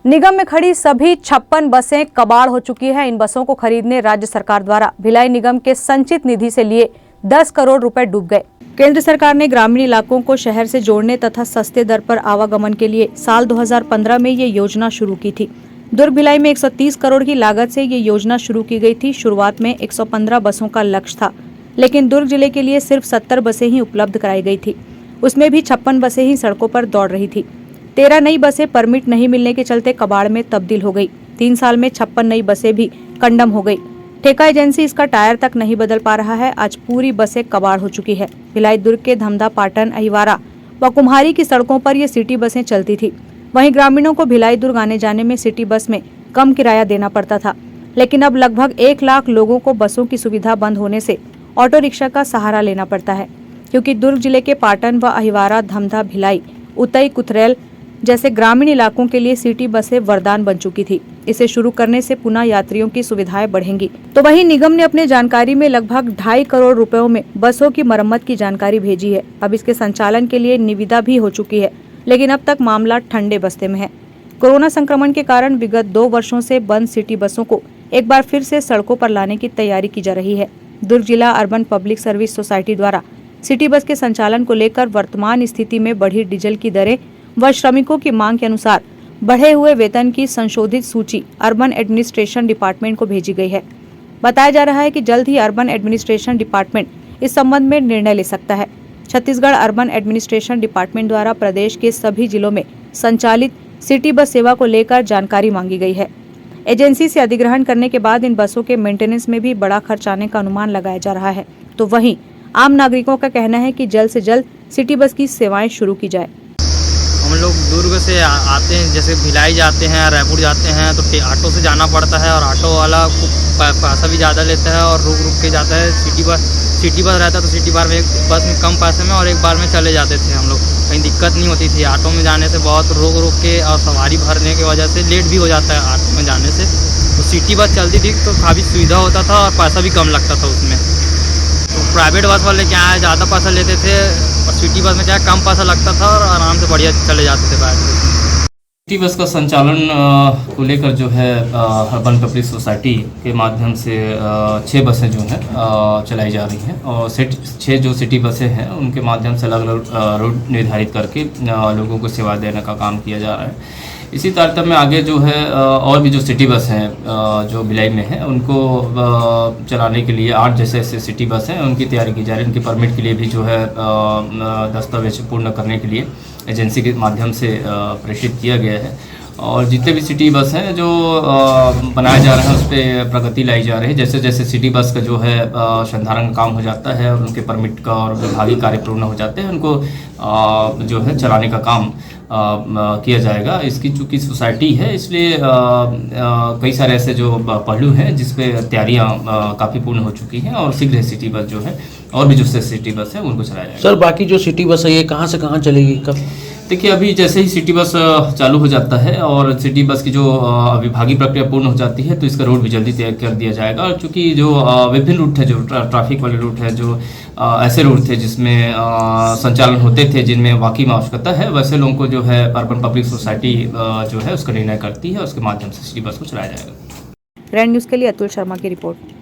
निगम में खड़ी सभी 56 बसें कबाड़ हो चुकी है। इन बसों को खरीदने राज्य सरकार द्वारा भिलाई निगम के संचित निधि से लिए 10 करोड़ रुपए डूब गए। केंद्र सरकार ने ग्रामीण इलाकों को शहर से जोड़ने तथा सस्ते दर पर आवागमन के लिए साल 2015 में ये योजना शुरू की थी। दुर्ग भिलाई में 130 करोड़ की लागत से ये योजना शुरू की गई थी। शुरुआत में 115 बसों का लक्ष्य था, लेकिन दुर्ग जिले के लिए सिर्फ 70 बसें ही उपलब्ध कराई गई थी। उसमें भी 56 बसें ही सड़कों पर दौड़ रही थी। 13 नई बसें परमिट नहीं मिलने के चलते कबाड़ में तब्दील हो गई। 3 साल में 56 नई बसें भी कंडम हो गई। ठेका एजेंसी इसका टायर तक नहीं बदल पा रहा है। आज पूरी बसें कबाड़ हो चुकी है। भिलाई दुर्ग के धमधा, पाटन, अहिवारा व कुम्हारी की सड़कों पर ये सिटी बसें चलती थी। वहीं ग्रामीणों को भिलाई दुर्ग आने जाने में सिटी बस में कम किराया देना पड़ता था, लेकिन अब लगभग 1 लाख लोगों को बसों की सुविधा बंद होने से ऑटो रिक्शा का सहारा लेना पड़ता है, क्योंकि दुर्ग जिले के पाटन व अहिवारा, धमधा, भिलाई, उतई, कुथरेल जैसे ग्रामीण इलाकों के लिए सिटी बसें वरदान बन चुकी थी। इसे शुरू करने से पुनः यात्रियों की सुविधाएं बढ़ेंगी। तो वहीं निगम ने अपने जानकारी में लगभग 2.5 करोड़ रुपयों में बसों की मरम्मत की जानकारी भेजी है। अब इसके संचालन के लिए निविदा भी हो चुकी है, लेकिन अब तक मामला ठंडे बस्ते में है। कोरोना संक्रमण के कारण विगत 2 वर्षों से बंद सिटी बसों को एक बार फिर से सड़कों पर लाने की तैयारी की जा रही है। दुर्ग जिला अर्बन पब्लिक सर्विस सोसाइटी द्वारा सिटी बस के संचालन को लेकर वर्तमान स्थिति में बढ़ी डीजल की दरें व श्रमिकों की मांग के अनुसार बढ़े हुए वेतन की संशोधित सूची अर्बन एडमिनिस्ट्रेशन डिपार्टमेंट को भेजी गई है। बताया जा रहा है कि जल्द ही अर्बन एडमिनिस्ट्रेशन डिपार्टमेंट इस संबंध में निर्णय ले सकता है। छत्तीसगढ़ अर्बन एडमिनिस्ट्रेशन डिपार्टमेंट द्वारा प्रदेश के सभी जिलों में संचालित सिटी बस सेवा को लेकर जानकारी मांगी गई है। एजेंसी से अधिग्रहण करने के बाद इन बसों के मेंटेनेंस में भी बड़ा खर्च आने का अनुमान लगाया जा रहा है। तो वहीं आम नागरिकों का कहना है कि जल्द से जल्द सिटी बस की सेवाएं शुरू की जाए। हम लोग दुर्ग से आते हैं, जैसे भिलाई जाते हैं, रायपुर जाते हैं तो ऑटो से जाना पड़ता है और ऑटो वाला पैसा भी ज़्यादा लेता है और रुक रुक के जाता है। सिटी बस रहता है तो सिटी बस में कम पैसे में और एक बार में चले जाते थे हम लोग, कहीं दिक्कत नहीं होती थी। ऑटो में जाने से बहुत रोक के और सवारी भरने की वजह से लेट भी हो जाता है ऑटो में जाने से। तो सिटी बस चलती थी तो काफ़ी सुविधा होता था और पैसा भी कम लगता था उसमें। तो प्राइवेट बस वाले क्या है, ज़्यादा पैसा लेते थे और सिटी बस में क्या कम पैसा लगता था और आराम से बढ़िया चले जाते थे बैठ के। सिटी बस का संचालन को लेकर जो है अर्बन पब्लिक सोसाइटी के माध्यम से 6 बसें जो हैं चलाई जा रही हैं और 6 जो सिटी बसें हैं उनके माध्यम से अलग अलग रूट निर्धारित करके लोगों को सेवा देने का काम किया जा रहा है। इसी तारतम्य में आगे जो है और भी जो सिटी बस हैं जो भिलाई में है उनको चलाने के लिए 8 जैसे ऐसे सिटी बस हैं, उनकी तैयारी की जा रही है। उनकी परमिट के लिए भी जो है दस्तावेज पूर्ण करने के लिए एजेंसी के माध्यम से प्रेषित किया गया है। और जितने भी सिटी बस हैं जो बनाए जा रहे हैं उस पर प्रगति लाई जा रही है। जैसे जैसे सिटी बस का जो है संधारण का काम हो जाता है और उनके परमिट का और विभागीय कार्य पूर्ण हो जाते हैं, उनको जो है चलाने का काम किया जाएगा। इसकी चूँकि सोसाइटी है इसलिए कई सारे ऐसे जो पहलू हैं जिस पे तैयारियाँ काफ़ी पूर्ण हो चुकी हैं और शीघ्र सिटी बस जो है और भी जो सिटी बस है उनको चलाया जाएगा। सर बाकी जो सिटी बस है ये कहाँ से कहाँ चलेगी, कब? देखिए अभी जैसे ही सिटी बस चालू हो जाता है और सिटी बस की जो विभागीय प्रक्रिया पूर्ण हो जाती है तो इसका रूट भी जल्दी तय कर दिया जाएगा। और चूँकि जो विभिन्न रूट है, जो ट्रैफिक वाले रूट है, जो ऐसे रूट थे जिसमें संचालन होते थे जिनमें वाकई में आवश्यकता है, वैसे लोगों को जो है अर्बन पब्लिक सोसाइटी जो है उसका निर्णय करती है और उसके माध्यम से सिटी बस को चलाया जाएगा। ग्रैंड न्यूज़ के लिए अतुल शर्मा की रिपोर्ट।